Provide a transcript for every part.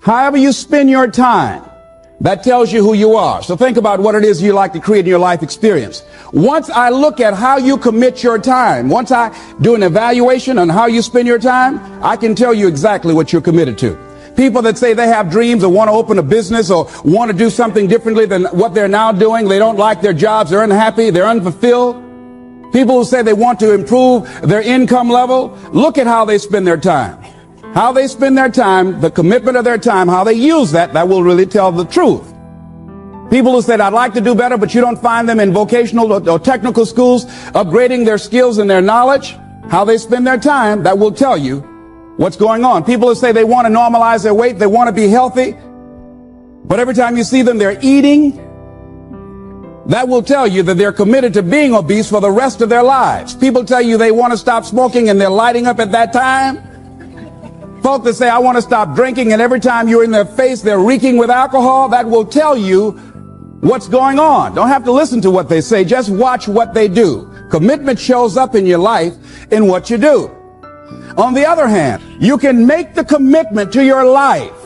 However you spend your time, that tells you who you are. So think about what it is you like to create in your life experience. Once I look at how you commit your time, once I do an evaluation on how you spend your time, I can tell you exactly what you're committed to. People that say they have dreams or want to open a business or want to do something differently than what they're now doing, they don't like their jobs, they're unhappy, they're unfulfilled. People who say they want to improve their income level, look at how they spend their time. How they spend their time, the commitment of their time, how they use that will really tell the truth. People who said, I'd like to do better, but you don't find them in vocational or technical schools, upgrading their skills and their knowledge, how they spend their time, that will tell you what's going on. People who say they want to normalize their weight, they want to be healthy, but every time you see them, they're eating, that will tell you that they're committed to being obese for the rest of their lives. People tell you they want to stop smoking and they're lighting up at that time. Folk that say, I want to stop drinking, and every time you're in their face, they're reeking with alcohol, that will tell you what's going on. Don't have to listen to what they say, just watch what they do. Commitment shows up in your life in what you do. On the other hand, you can make the commitment to your life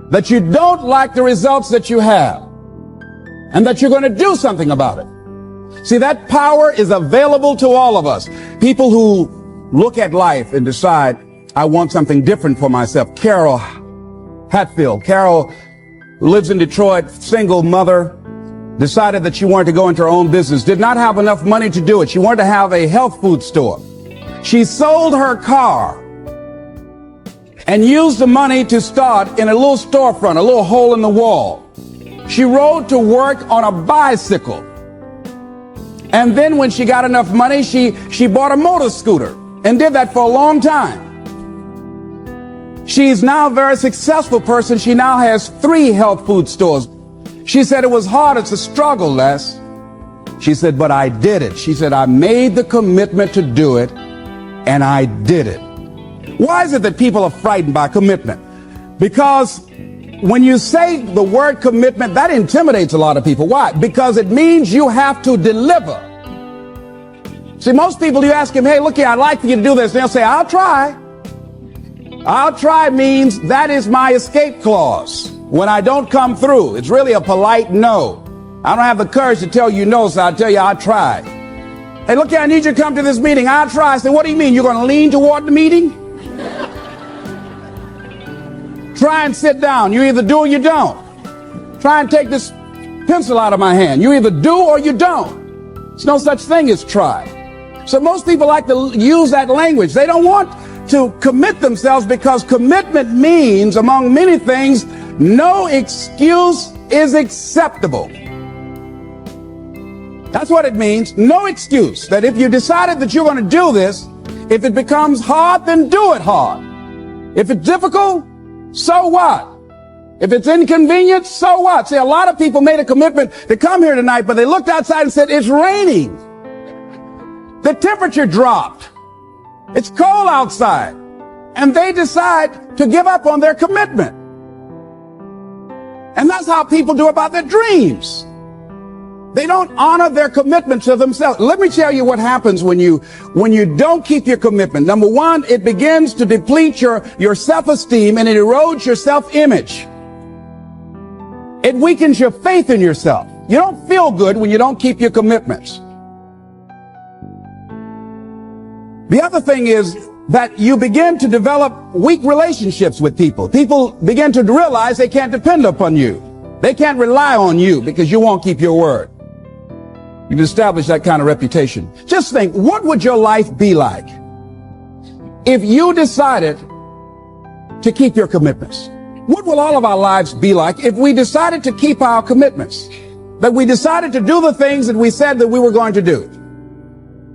that you don't like the results that you have, and that you're going to do something about it. See, that power is available to all of us. People who look at life and decide, I want something different for myself. Carol Hatfield. Carol lives in Detroit, single mother, decided that she wanted to go into her own business, did not have enough money to do it. She wanted to have a health food store. She sold her car and used the money to start in a little storefront, a little hole in the wall. She rode to work on a bicycle. And then when she got enough money, she bought a motor scooter and did that for a long time. She's now a very successful person. She now has 3 health food stores. She said it was hard. It's a struggle, Les. She said, but I did it. She said, I made the commitment to do it, and I did it. Why is it that people are frightened by commitment? Because when you say the word commitment, that intimidates a lot of people. Why? Because it means you have to deliver. See, most people, you ask them, hey, look here, I'd like for you to do this. And they'll say, I'll try. I'll try means that is my escape clause. When I don't come through, it's really a polite no. I don't have the courage to tell you no, so I'll tell you I'll try. Hey, look here, I need you to come to this meeting. I'll try. I say, what do you mean? You're going to lean toward the meeting? Try and sit down. You either do or you don't. Try and take this pencil out of my hand. You either do or you don't. There's no such thing as try. So most people like to use that language. They don't want to commit themselves because commitment means, among many things, no excuse is acceptable. That's what it means. No excuse. That if you decided that you're going to do this, if it becomes hard, then do it hard. If it's difficult, so what? If it's inconvenient, so what? See, a lot of people made a commitment to come here tonight, but they looked outside and said, it's raining. The temperature dropped. It's cold outside. And they decide to give up on their commitment. And that's how people do about their dreams. They don't honor their commitment to themselves. Let me tell you what happens when you don't keep your commitment. Number one, it begins to deplete your self-esteem and it erodes your self-image. It weakens your faith in yourself. You don't feel good when you don't keep your commitments. The other thing is that you begin to develop weak relationships with people. People begin to realize they can't depend upon you. They can't rely on you because you won't keep your word. You've established that kind of reputation. Just think, what would your life be like if you decided to keep your commitments? What will all of our lives be like if we decided to keep our commitments? That we decided to do the things that we said that we were going to do.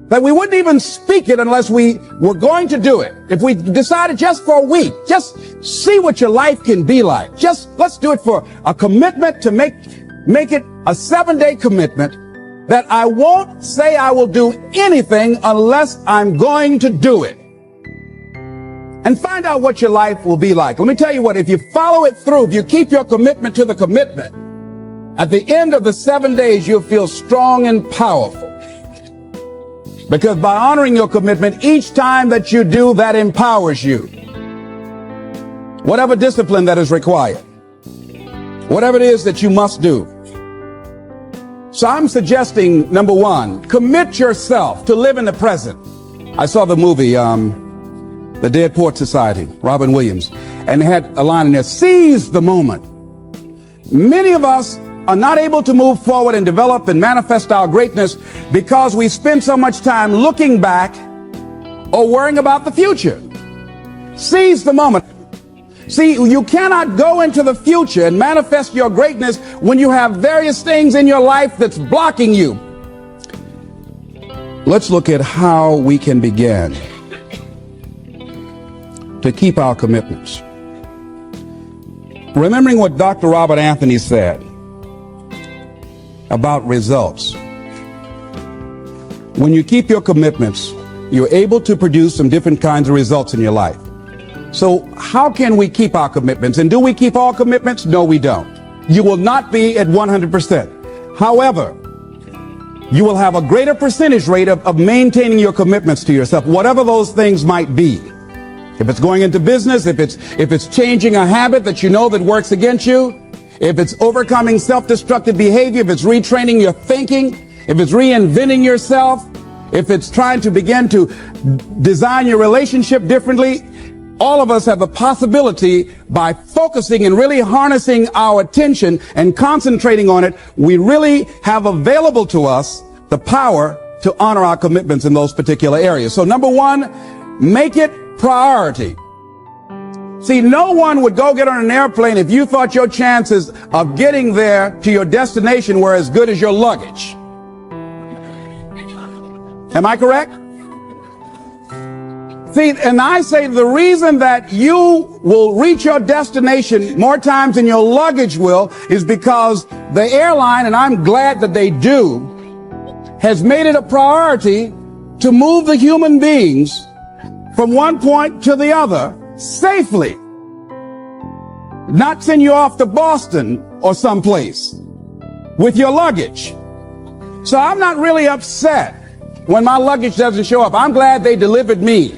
That we wouldn't even speak it unless we were going to do it. If we decided just for a week, just see what your life can be like. Let's do it for a commitment to make it a 7-day commitment that I won't say I will do anything unless I'm going to do it. And find out what your life will be like. Let me tell you what, if you follow it through, if you keep your commitment to the commitment, at the end of the 7 days, you'll feel strong and powerful. Because by honoring your commitment, each time that you do, that empowers you. whatever discipline that is required, whatever it is that you must do. So I'm suggesting, number one, commit yourself to live in the present. I saw the movie, The Dead Poets Society, Robin Williams, and it had a line in there, seize the moment. Many of us are not able to move forward and develop and manifest our greatness because we spend so much time looking back or worrying about the future. Seize the moment. See, you cannot go into the future and manifest your greatness when you have various things in your life that's blocking you. Let's look at how we can begin to keep our commitments. Remembering what Dr. Robert Anthony said about results. When you keep your commitments, you're able to produce some different kinds of results in your life. So how can we keep our commitments? And do we keep all commitments? No, we don't. You will not be at 100%. However, you will have a greater percentage rate of maintaining your commitments to yourself, whatever those things might be. If it's going into business, if it's changing a habit that you know that works against you, if it's overcoming self-destructive behavior, if it's retraining your thinking, if it's reinventing yourself, if it's trying to begin to design your relationship differently, all of us have the possibility, by focusing and really harnessing our attention and concentrating on it, we really have available to us the power to honor our commitments in those particular areas. So number one, make it priority. See, no one would go get on an airplane if you thought your chances of getting there to your destination were as good as your luggage. Am I correct? See, and I say the reason that you will reach your destination more times than your luggage will is because the airline, and I'm glad that they do, has made it a priority to move the human beings from one point to the other safely. Not send you off to Boston or someplace with your luggage. So I'm not really upset when my luggage doesn't show up. I'm glad they delivered me,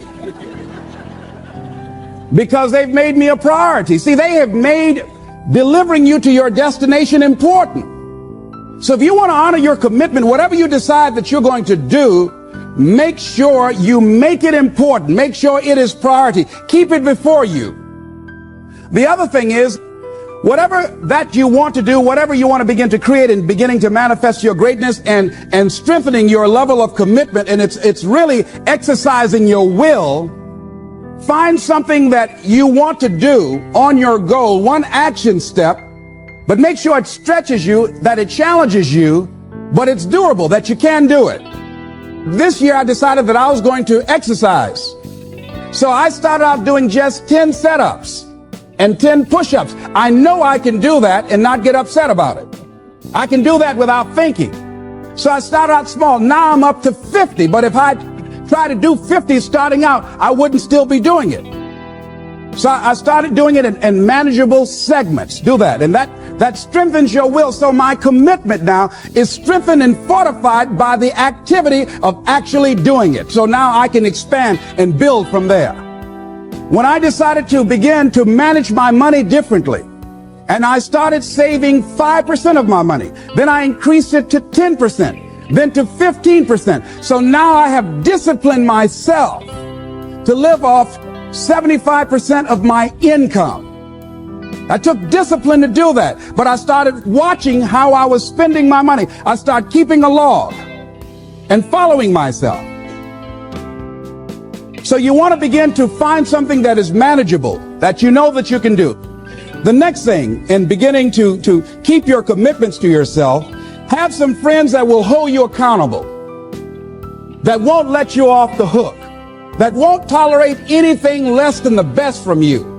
because they've made me a priority. See, they have made delivering you to your destination important. So if you want to honor your commitment, whatever you decide that you're going to do, make sure you make it important. Make sure it is priority. Keep it before you. The other thing is, whatever that you want to do, whatever you want to begin to create and beginning to manifest your greatness and strengthening your level of commitment, and it's really exercising your will. Find something that you want to do on your goal, one action step, but make sure it stretches you, that it challenges you, but it's doable, that you can do it. This year I decided that I was going to exercise. So I started out doing just 10 setups and 10 push-ups. I know I can do that and not get upset about it. I can do that without thinking. So I started out small. Now I'm up to 50, but if I try to do 50 starting out, I wouldn't still be doing it. So I started doing it in manageable segments. Do that. And that strengthens your will. So my commitment now is strengthened and fortified by the activity of actually doing it. So now I can expand and build from there. When I decided to begin to manage my money differently, and I started saving 5% of my money, then I increased it to 10%. Then to 15%. So now I have disciplined myself to live off 75% of my income. I took discipline to do that, but I started watching how I was spending my money. I started keeping a log and following myself. So you want to begin to find something that is manageable, that you know that you can do. The next thing, in beginning to keep your commitments to yourself, have some friends that will hold you accountable, that won't let you off the hook, that won't tolerate anything less than the best from you.